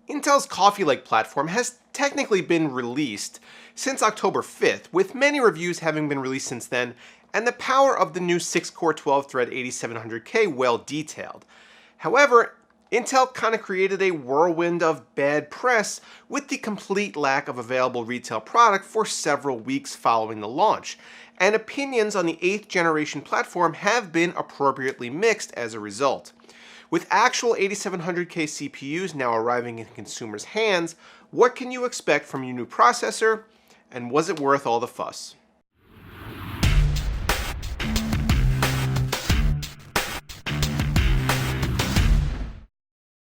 Intel's Coffee Lake platform has technically been released since October 5th, with many reviews having been released since then, and the power of the new 6-core 12-thread 8700K well detailed. However, Intel kind of created a whirlwind of bad press with the complete lack of available retail product for several weeks following the launch, and opinions on the 8th generation platform have been appropriately mixed as a result. With actual 8700K CPUs now arriving in consumers' hands, what can you expect from your new processor, and was it worth all the fuss?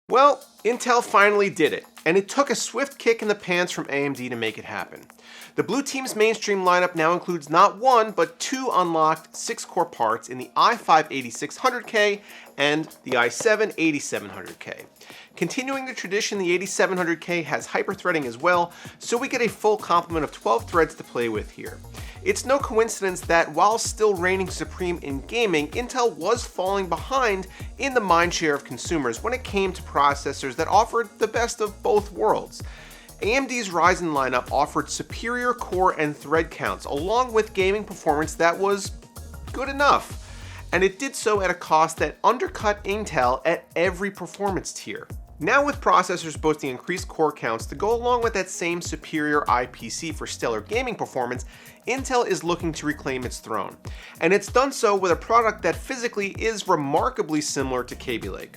Well, Intel finally did it, and it took a swift kick in the pants from AMD to make it happen. The Blue Team's mainstream lineup now includes not one, but two unlocked 6-core parts in the i5-8600K and the i7-8700K. Continuing the tradition, the 8700K has hyper-threading as well, so we get a full complement of 12 threads to play with here. It's no coincidence that while still reigning supreme in gaming, Intel was falling behind in the mindshare of consumers when it came to processors that offered the best of both worlds. AMD's Ryzen lineup offered superior core and thread counts, along with gaming performance that was good enough, and it did so at a cost that undercut Intel at every performance tier. Now with processors boasting increased core counts to go along with that same superior IPC for stellar gaming performance, Intel is looking to reclaim its throne, and it's done so with a product that physically is remarkably similar to Kaby Lake.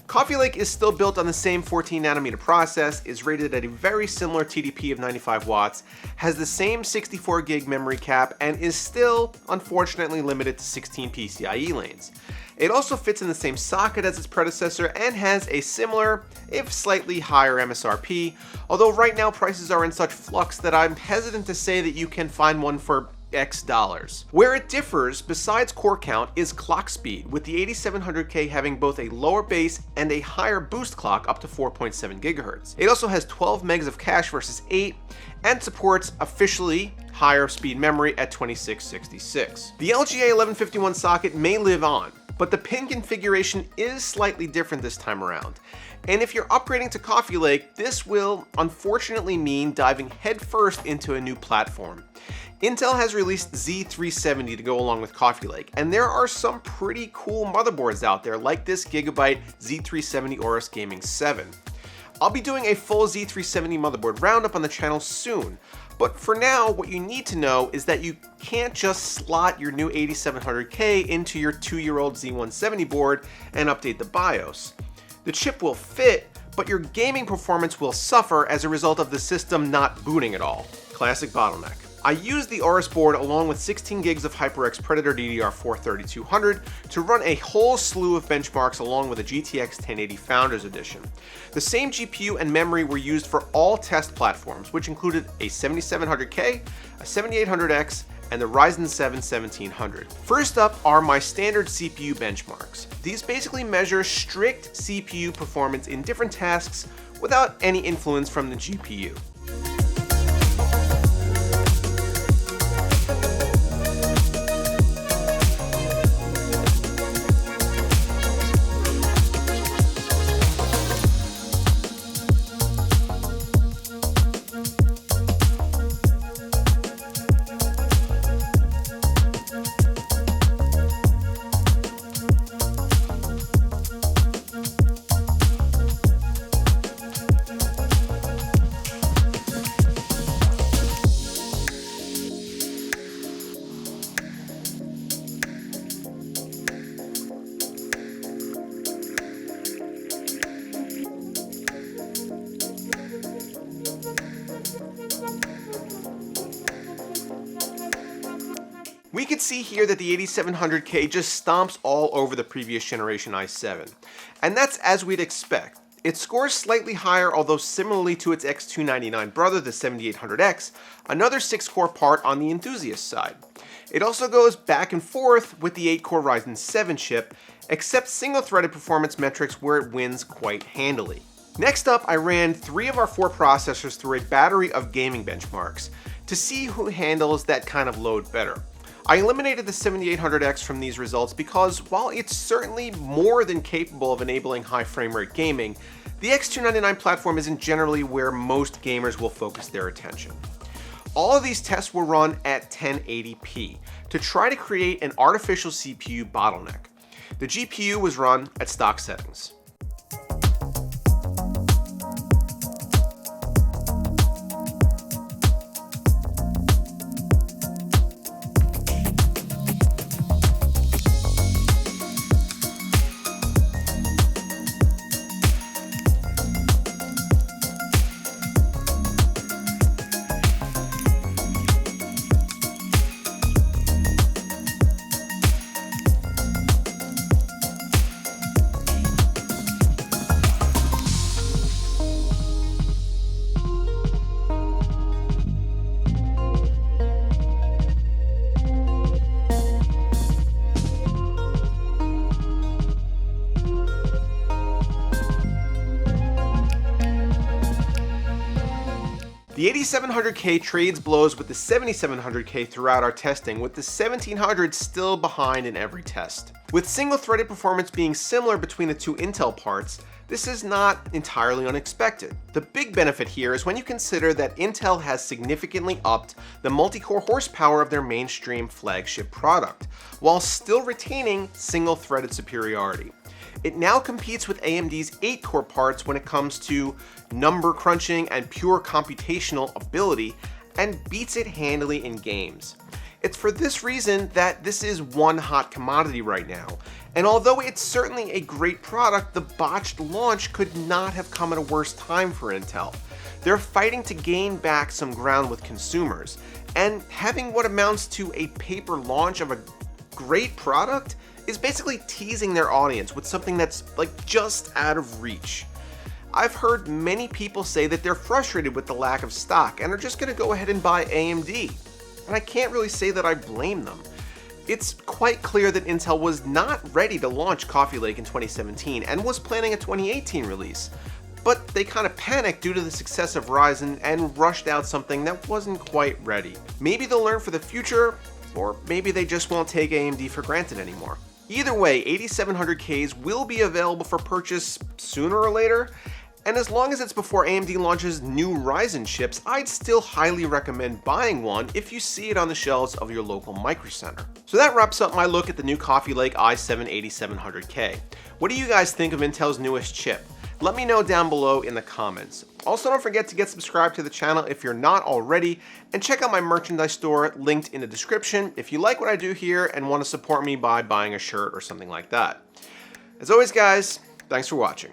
Coffee Lake is still built on the same 14nm process, is rated at a very similar TDP of 95 watts, has the same 64GB memory cap, and is still, unfortunately, limited to 16 PCIe lanes. It also fits in the same socket as its predecessor and has a similar, if slightly higher MSRP, although right now prices are in such flux that I'm hesitant to say that you can find one for X dollars. Where it differs, besides core count, is clock speed, with the 8700K having both a lower base and a higher boost clock up to 4.7 GHz. It also has 12 megs of cache versus 8, and supports officially higher speed memory at 2666. The LGA 1151 socket may live on, but the pin configuration is slightly different this time around. And if you're upgrading to Coffee Lake, this will unfortunately mean diving headfirst into a new platform. Intel has released Z370 to go along with Coffee Lake, and there are some pretty cool motherboards out there like this Gigabyte Z370 Aorus Gaming 7. I'll be doing a full Z370 motherboard roundup on the channel soon, but for now, what you need to know is that you can't just slot your new 8700K into your 2-year-old Z170 board and update the BIOS. The chip will fit, but your gaming performance will suffer as a result of the system not booting at all. Classic bottleneck. I used the Aorus board along with 16 gigs of HyperX Predator DDR4 3200 to run a whole slew of benchmarks along with a GTX 1080 Founders Edition. The same GPU and memory were used for all test platforms, which included a 7700K, a 7800X, and the Ryzen 7 1700. First up are my standard CPU benchmarks. These basically measure strict CPU performance in different tasks without any influence from the GPU. We could see here that the 8700K just stomps all over the previous generation i7, and that's as we'd expect. It scores slightly higher, although similarly to its X299 brother, the 7800X, another 6-core part on the enthusiast side. It also goes back and forth with the 8-core Ryzen 7 chip, except single-threaded performance metrics where it wins quite handily. Next up, I ran 3 of our 4 processors through a battery of gaming benchmarks to see who handles that kind of load better. I eliminated the 7800X from these results because while it's certainly more than capable of enabling high frame rate gaming, the X299 platform isn't generally where most gamers will focus their attention. All of these tests were run at 1080p to try to create an artificial CPU bottleneck. The GPU was run at stock settings. The 8700K trades blows with the 7700K throughout our testing, with the 1700 still behind in every test. With single-threaded performance being similar between the two Intel parts, this is not entirely unexpected. The big benefit here is when you consider that Intel has significantly upped the multi-core horsepower of their mainstream flagship product, while still retaining single-threaded superiority. It now competes with AMD's 8-core parts when it comes to number crunching and pure computational ability, and beats it handily in games. It's for this reason that this is one hot commodity right now, and although it's certainly a great product, the botched launch could not have come at a worse time for Intel. They're fighting to gain back some ground with consumers, and having what amounts to a paper launch of a great product is basically teasing their audience with something that's just out of reach. I've heard many people say that they're frustrated with the lack of stock and are just going to go ahead and buy AMD. And I can't really say that I blame them. It's quite clear that Intel was not ready to launch Coffee Lake in 2017 and was planning a 2018 release. But they kind of panicked due to the success of Ryzen and rushed out something that wasn't quite ready. Maybe they'll learn for the future, or maybe they just won't take AMD for granted anymore. Either way, 8700Ks will be available for purchase sooner or later, and as long as it's before AMD launches new Ryzen chips, I'd still highly recommend buying one if you see it on the shelves of your local Micro Center. So that wraps up my look at the new Coffee Lake i7-8700K. What do you guys think of Intel's newest chip? Let me know down below in the comments. Also, don't forget to get subscribed to the channel if you're not already, and check out my merchandise store linked in the description if you like what I do here and want to support me by buying a shirt or something like that. As always guys, thanks for watching.